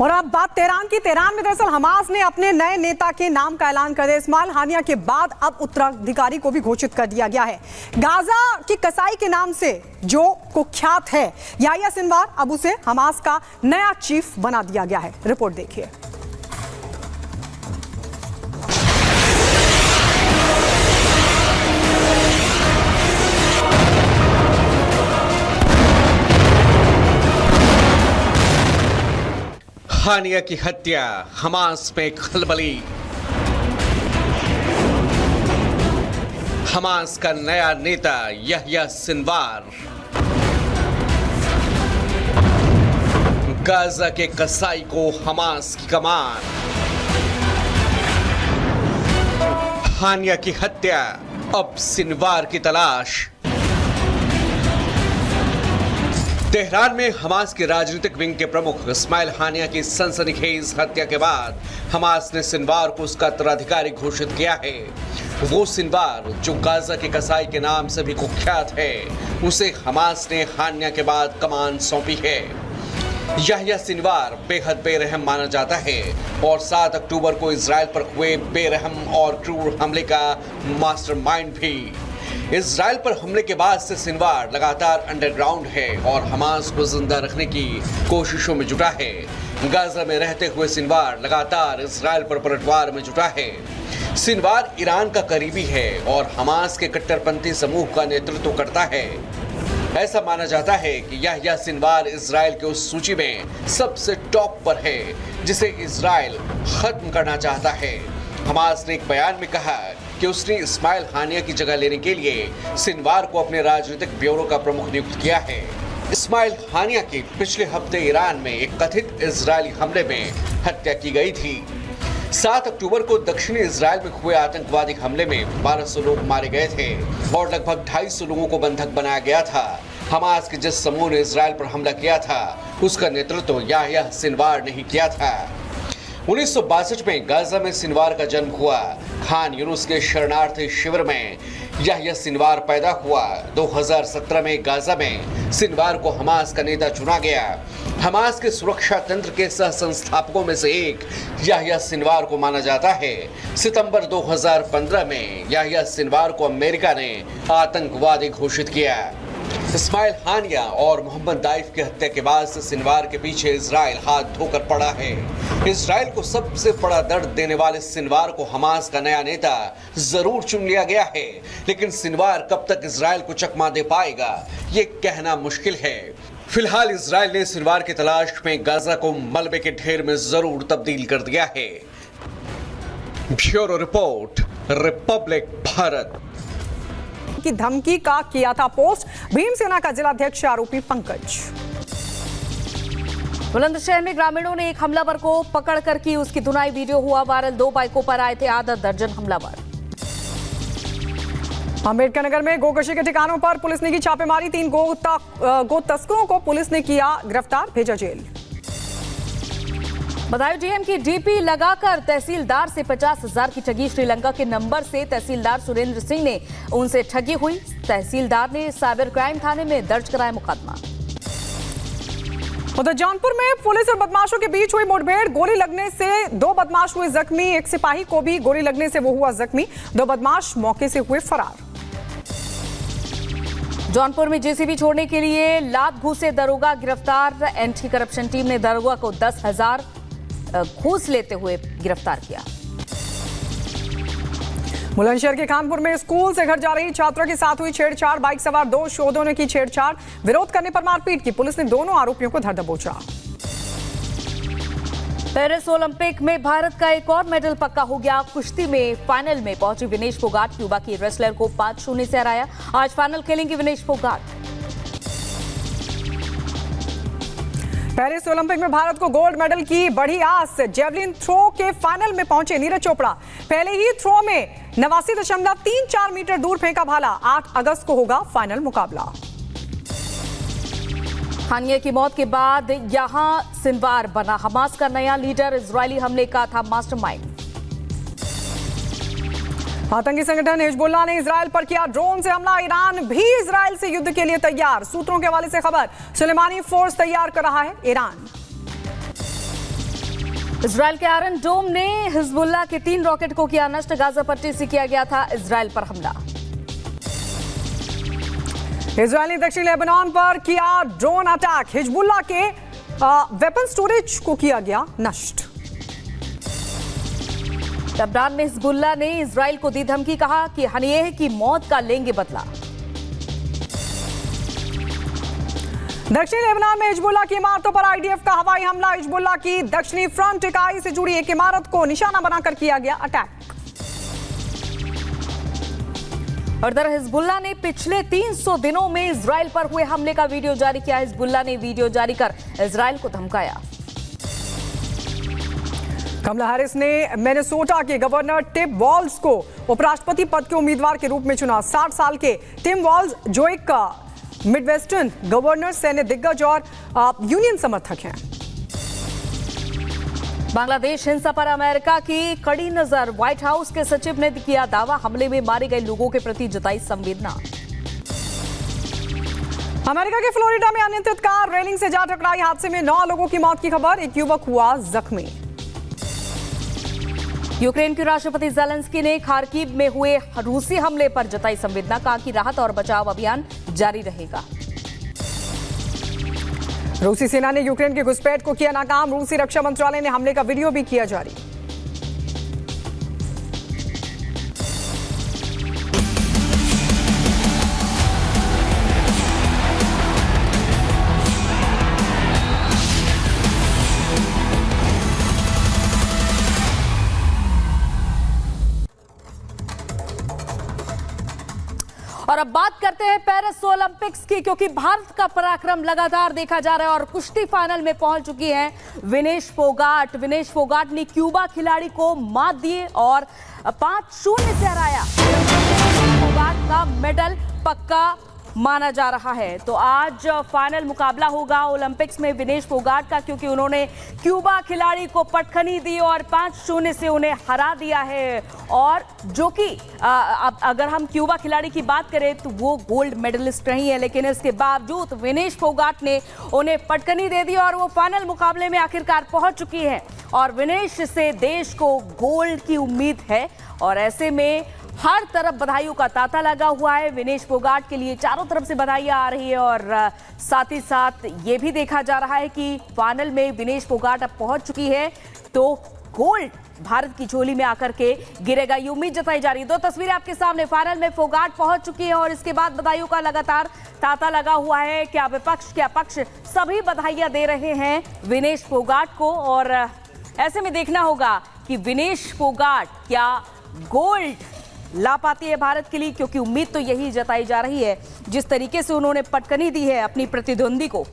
और अब बात तेहरान की। तेहरान में दरअसल हमास ने अपने नए नेता के नाम का ऐलान कर दिया। इस्माइल हानिया के बाद अब उत्तराधिकारी को भी घोषित कर दिया गया है। गाजा की कसाई के नाम से जो कुख्यात है याह्या सिनवार, अब उसे हमास का नया चीफ बना दिया गया है। रिपोर्ट देखिए। हानिया की हत्या, हमास में खलबली। हमास का नया नेता याह्या सिनवार। गाजा के कसाई को हमास की कमान। हानिया की हत्या, अब सिनवार की तलाश। तेहरान में हमास के राजनीतिक विंग के प्रमुख इस्माइल हानिया की सनसनीखेज हत्या के बाद हमास ने सिनवार को उसका उत्तराधिकारी घोषित किया है। वो सिनवार जो गाजा के कसाई के नाम से भी कुख्यात है, उसे हमास ने हानिया के बाद कमान सौंपी है। याह्या सिनवार बेहद बेरहम माना जाता है और 7 अक्टूबर को इजराइल पर हुए बेरहम और क्रूर हमले का मास्टरमाइंड भी। इजराइल पर हमले के बाद से सिनवार लगातार अंडरग्राउंड है और हमास को जिंदा रखने की कोशिशों में जुटा है। गाजा में रहते हुए सिनवार लगातार इजराइल पर पलटवार में जुटा है। सिनवार ईरान का करीबी है और हमास के कट्टरपंथी समूह का नेतृत्व करता है। ऐसा माना जाता है कि याह्या सिनवार इजराइल के उस सूची में सबसे टॉप पर है जिसे इजराइल खत्म करना चाहता है। हमास ने एक बयान में कहा कि उसने इस्माइल हानिया की जगह लेने के लिए सिनवार को अपने राजनीतिक ब्यूरो का प्रमुख नियुक्त किया है। इस्माइल हानिया की पिछले हफ्ते ईरान में एक कथित इजरायली हमले में हत्या की गई थी। 7 अक्टूबर को दक्षिणी इजराइल में हुए आतंकवादी हमले में 1200 लोग मारे गए थे और लगभग 250 लोगों को बंधक बनाया गया था। हमास के जिस समूह ने इजराइल पर हमला किया था, उसका नेतृत्व याह्या सिनवार ने ही किया था। 1962 में गाजा में सिनवार का जन्म हुआ। खान यूनुस के शरणार्थी शिविर में याह्या सिनवार पैदा हुआ। 2017 में गाजा में सिनवार को हमास का नेता चुना गया। हमास के सुरक्षा तंत्र के सह संस्थापकों में से एक याह्या सिनवार को माना जाता है। सितंबर 2015 में याह्या सिनवार को अमेरिका ने आतंकवादी घोषित किया। इस्माइल हानिया और मोहम्मद दाइफ की हत्या के बाद से सिनवार के पीछे इजराइल हाथ धोकर पड़ा है। इजराइल को सबसे बड़ा दर्द देने वाले सिनवार को हमास का नया नेता जरूर चुन लिया गया है, लेकिन सिनवार कब तक इजराइल को चकमा दे पाएगा, ये कहना मुश्किल है। फिलहाल इजराइल ने सिनवार की तलाश में गाजा को मलबे के ढेर में जरूर तब्दील कर दिया है। Bureau report, Republic Bharat. की धमकी का किया था पोस्ट भीमसेना का जिलाध्यक्ष आरोपी पंकज। बुलंदशहर में ग्रामीणों ने एक हमलावर को पकड़कर की उसकी धुनाई। वीडियो हुआ वायरल। 2 बाइकों पर आए थे आधा दर्जन हमलावर। अंबेडकर नगर में गोकशी के ठिकानों पर पुलिस ने की छापेमारी। 3 गो तस्करों को पुलिस ने किया गिरफ्तार, भेजा जेल। बदायूं डीएम की डीपी लगाकर तहसीलदार से 50,000 की ठगी। श्रीलंका के नंबर से तहसीलदार सुरेंद्र सिंह ने उनसे ठगी हुई। तहसीलदार ने साइबर क्राइम थाने में दर्ज कराया मुकदमा। उधर जौनपुर में पुलिस और बदमाशों के बीच हुई मुठभेड़। गोली लगने से 2 बदमाश हुए जख्मी। एक सिपाही को भी गोली लगने से वो हुआ जख्मी। 2 बदमाश मौके से हुए फरार। जौनपुर में जेसीबी छोड़ने के लिए लात घूसे दरोगा गिरफ्तार। एंटी करप्शन टीम ने दरोगा को 10,000 घूस लेते हुए गिरफ्तार किया। बुलंदशहर के खानपुर में स्कूल से घर जा रही छात्रा के साथ हुई छेड़छाड़। बाइक सवार 2 शोधों ने की छेड़छाड़। विरोध करने पर मारपीट की। पुलिस ने दोनों आरोपियों को धर दबोचा। पेरिस ओलंपिक में भारत का एक और मेडल पक्का हो गया। कुश्ती में फाइनल में पहुंची विनेश फोगाट। क्यूबा की रेसलर को 5-0 से हराया। आज फाइनल खेलेंगे विनेश फोगाट। पेरिस ओलंपिक में भारत को गोल्ड मेडल की बढ़ी आस। जेवलिन थ्रो के फाइनल में पहुंचे नीरज चोपड़ा। पहले ही थ्रो में 89.34 मीटर दूर फेंका भाला। 8 अगस्त को होगा फाइनल मुकाबला। हानिया की मौत के बाद यहां सिनवार बना हमास का नया लीडर। इजरायली हमले का था मास्टरमाइंड। आतंकी संगठन हिजबुल्लाह ने इजराइल पर किया ड्रोन से हमला। ईरान भी इजराइल से युद्ध के लिए तैयार। सूत्रों के हवाले से खबर, सुलेमानी फोर्स तैयार कर रहा है ईरान। इजराइल के आयरन डोम ने हिजबुल्लाह के 3 रॉकेट को किया नष्ट। गाजा पट्टी से किया गया था इजराइल पर हमला। इजराइल ने दक्षिण लेबनान पर किया ड्रोन अटैक। हिजबुल्लाह के वेपन स्टोरेज को किया गया नष्ट। लेबनान में हिजबुल्लाह ने इजराइल को दी धमकी, कहा कि हनीह की मौत का लेंगे बदला। दक्षिणी लेबनान में हिजबुल्लाह की इमारतों पर आईडीएफ का हवाई हमला। हिजबुल्लाह की दक्षिणी फ्रंट इकाई से जुड़ी एक इमारत को निशाना बनाकर किया गया अटैक। और इधर हिजबुल्लाह ने पिछले 300 दिनों में इजराइल पर हुए हमले का वीडियो जारी किया। हिजबुल्लाह ने वीडियो जारी कर इजराइल को धमकाया। कमला हैरिस ने मिनेसोटा के गवर्नर टिम वॉल्स को उपराष्ट्रपति पद के उम्मीदवार के रूप में चुना। 60 साल के टिम वॉल्स जो एक मिडवेस्टर्न गवर्नर, सैन्य दिग्गज और यूनियन समर्थक हैं। बांग्लादेश हिंसा पर अमेरिका की कड़ी नजर। व्हाइट हाउस के सचिव ने किया दावा, हमले में मारे गए लोगों के प्रति जताई संवेदना। अमेरिका के फ्लोरिडा में अनियंत्रित कार रेलिंग से जा टकराई। हादसे में 9 लोगों की मौत की खबर। एक युवक हुआ जख्मी। यूक्रेन के राष्ट्रपति ज़ेलेंस्की ने खार्किव में हुए रूसी हमले पर जताई संवेदना, कहा कि राहत और बचाव अभियान जारी रहेगा। रूसी सेना ने यूक्रेन की घुसपैठ को किया नाकाम। रूसी रक्षा मंत्रालय ने हमले का वीडियो भी किया जारी। और अब बात करते हैं पेरिस ओलंपिक्स की, क्योंकि भारत का पराक्रम लगातार देखा जा रहा है और कुश्ती फाइनल में पहुंच चुकी है विनेश फोगाट। विनेश फोगाट ने क्यूबा खिलाड़ी को मात दी और 5-0 से हराया। फोगाट का मेडल पक्का माना जा रहा है। तो आज फाइनल मुकाबला होगा ओलंपिक्स में विनेश फोगाट का, क्योंकि उन्होंने क्यूबा खिलाड़ी को पटखनी दी और 5-0 से उन्हें हरा दिया है। और जो कि अगर हम क्यूबा खिलाड़ी की बात करें तो वो गोल्ड मेडलिस्ट रही है, लेकिन इसके बावजूद विनेश फोगाट ने उन्हें पटखनी दे दी और वो फाइनल मुकाबले में आखिरकार पहुंच चुकी है। और विनेश से देश को गोल्ड की उम्मीद है और ऐसे में हर तरफ बधाइयों का तांता लगा हुआ है। विनेश फोगाट के लिए चारों तरफ से बधाइयां आ रही है और साथ ही साथ ये भी देखा जा रहा है कि फाइनल में विनेश फोगाट अब पहुंच चुकी है तो गोल्ड भारत की झोली में आकर के गिरेगा, ये उम्मीद जताई जा रही है। 2 तस्वीरें आपके सामने। फाइनल में फोगाट पहुंच चुकी है और इसके बाद बधाइयों का लगातार तांता लगा हुआ है। क्या विपक्ष क्या पक्ष, सभी बधाइयां दे रहे हैं विनेश फोगाट को। और ऐसे में देखना होगा कि विनेश फोगाट क्या गोल्ड ला पाती है भारत के लिए, क्योंकि उम्मीद तो यही जताई जा रही है जिस तरीके से उन्होंने पटकनी दी है अपनी प्रतिद्वंदी को।